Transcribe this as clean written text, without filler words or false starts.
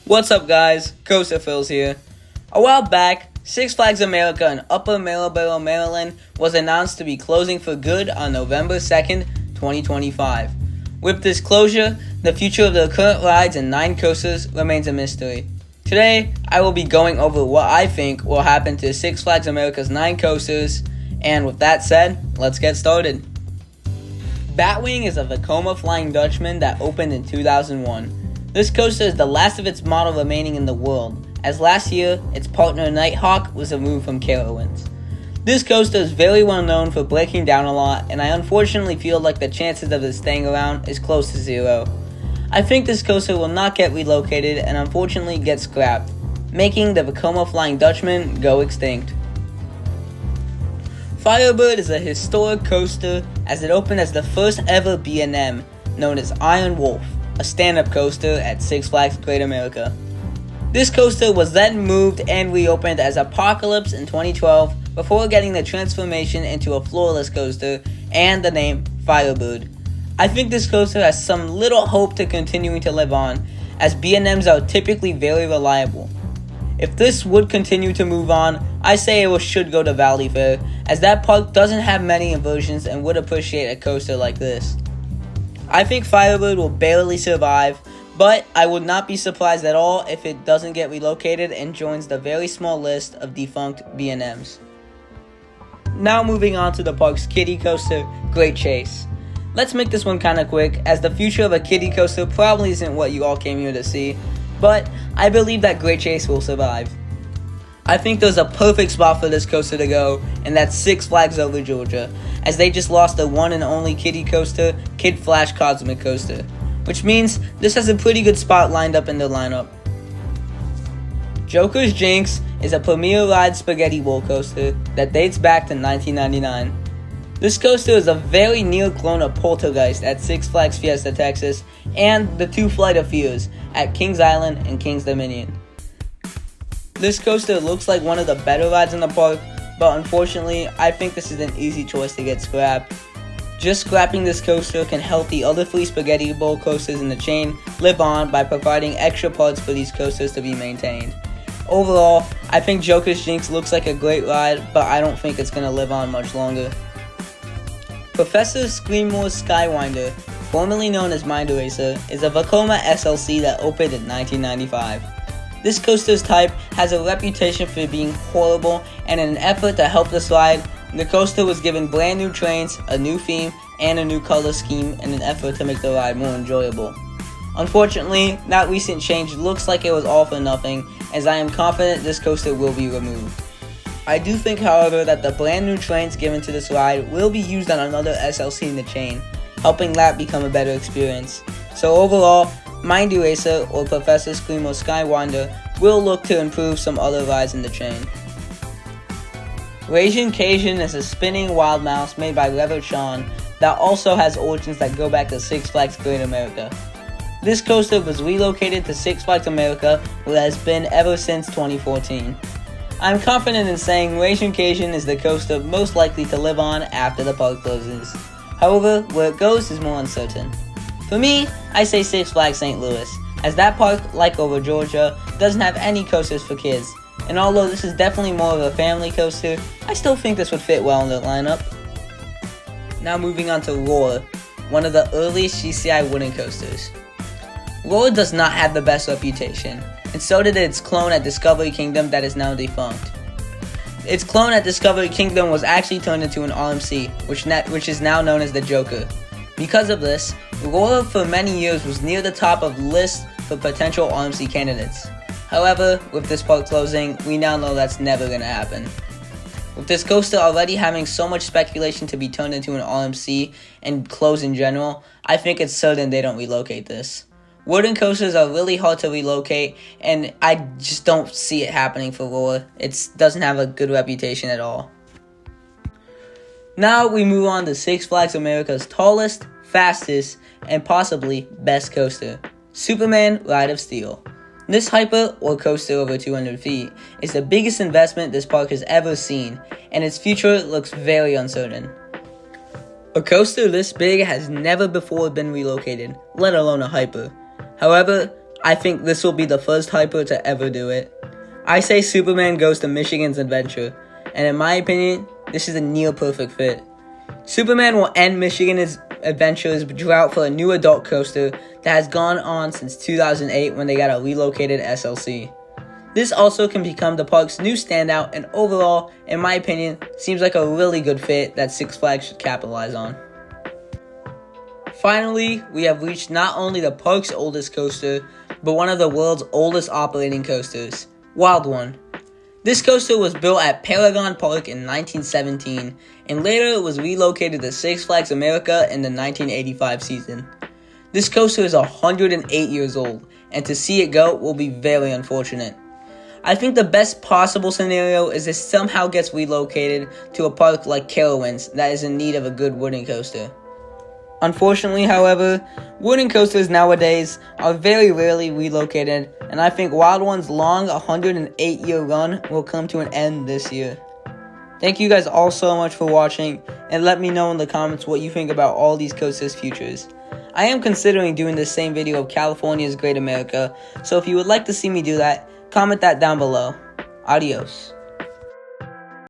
What's up, guys? Coaster Phil's here. A while back, Six Flags America in Upper Marlboro, Maryland was announced to be closing for good on November 2nd, 2025. With this closure, the future of the current rides and 9 coasters remains a mystery. Today, I will be going over what I think will happen to Six Flags America's 9 coasters, and with that said, let's get started. Batwing is a Vekoma Flying Dutchman that opened in 2001. This coaster is the last of its model remaining in the world, as last year, its partner Nighthawk was removed from Carowinds. This coaster is very well known for breaking down a lot, and I unfortunately feel like the chances of it staying around is close to 0. I think this coaster will not get relocated and unfortunately get scrapped, making the Vekoma Flying Dutchman go extinct. Firebird is a historic coaster as it opened as the first ever B&M, known as Iron Wolf, a stand-up coaster at Six Flags Great America. This coaster was then moved and reopened as Apocalypse in 2012 before getting the transformation into a floorless coaster and the name Firebird. I think this coaster has some little hope to continuing to live on, as B&Ms are typically very reliable. If this would continue to move on, I say it should go to Valley Fair, as that park doesn't have many inversions and would appreciate a coaster like this. I think Firebird will barely survive, but I would not be surprised at all if it doesn't get relocated and joins the very small list of defunct B&Ms. Now moving on to the park's kiddie coaster, Great Chase. Let's make this one kinda quick, as the future of a kiddie coaster probably isn't what you all came here to see, but I believe that Great Chase will survive. I think there's a perfect spot for this coaster to go, and that's Six Flags Over Georgia, as they just lost the one and only kiddie coaster, Kid Flash Cosmic Coaster, which means this has a pretty good spot lined up in their lineup. Joker's Jinx is a premier ride spaghetti bowl coaster that dates back to 1999. This coaster is a very near clone of Poltergeist at Six Flags Fiesta, Texas, and the 2 Flight of Fears at Kings Island and Kings Dominion. This coaster looks like one of the better rides in the park, but unfortunately, I think this is an easy choice to get scrapped. Just scrapping this coaster can help the other 3 spaghetti bowl coasters in the chain live on by providing extra parts for these coasters to be maintained. Overall, I think Joker's Jinx looks like a great ride, but I don't think it's going to live on much longer. Professor Screamore's Skywinder, formerly known as Mind Eraser, is a Vekoma SLC that opened in 1995. This coaster's type has a reputation for being horrible, and in an effort to help this ride, the coaster was given brand new trains, a new theme, and a new color scheme in an effort to make the ride more enjoyable. Unfortunately, that recent change looks like it was all for nothing, as I am confident this coaster will be removed. I do think, however, that the brand new trains given to this ride will be used on another SLC in the chain, helping that become a better experience. So overall, Mind Eraser or Professor Screamore's Skywinder will look to improve some other rides in the chain. Raian Cajun is a spinning wild mouse made by Lever Sean that also has origins that go back to Six Flags Great America. This coaster was relocated to Six Flags America, where it has been ever since 2014. I'm confident in saying Raian Cajun is the coaster most likely to live on after the park closes. However, where it goes is more uncertain. For me, I say Six Flags St. Louis, as that park, like over Georgia, doesn't have any coasters for kids, and although this is definitely more of a family coaster, I still think this would fit well in the lineup. Now moving on to Roar, one of the earliest GCI wooden coasters. Roar does not have the best reputation, and so did its clone at Discovery Kingdom that is now defunct. Its clone at Discovery Kingdom was actually turned into an RMC, which is now known as the Joker. Because of this, Roar for many years was near the top of lists for potential RMC candidates. However, with this park closing, we now know that's never going to happen. With this coaster already having so much speculation to be turned into an RMC and close in general, I think it's certain they don't relocate this. Wooden coasters are really hard to relocate, and I just don't see it happening for Roar. It doesn't have a good reputation at all. Now we move on to Six Flags America's tallest, fastest, and possibly best coaster, Superman Ride of Steel. This hyper, or coaster over 200 feet, is the biggest investment this park has ever seen, and its future looks very uncertain. A coaster this big has never before been relocated, let alone a hyper. However, I think this will be the first hyper to ever do it. I say Superman goes to Michigan's Adventure, and in my opinion, this is a near perfect fit. Superman will end Michigan's Adventure's drought for a new adult coaster that has gone on since 2008 when they got a relocated SLC. This also can become the park's new standout, and overall, in my opinion, seems like a really good fit that Six Flags should capitalize on. Finally, we have reached not only the park's oldest coaster, but one of the world's oldest operating coasters, WildOne. This coaster was built at Paragon Park in 1917, and later it was relocated to Six Flags America in the 1985 season. This coaster is 108 years old, and to see it go will be very unfortunate. I think the best possible scenario is it somehow gets relocated to a park like Carowinds that is in need of a good wooden coaster. Unfortunately, however, wooden coasters nowadays are very rarely relocated, and I think WildOne's long 108-year run will come to an end this year. Thank you guys all so much for watching, and let me know in the comments what you think about all these coasters' futures. I am considering doing the same video of California's Great America, so if you would like to see me do that, comment that down below. Adios.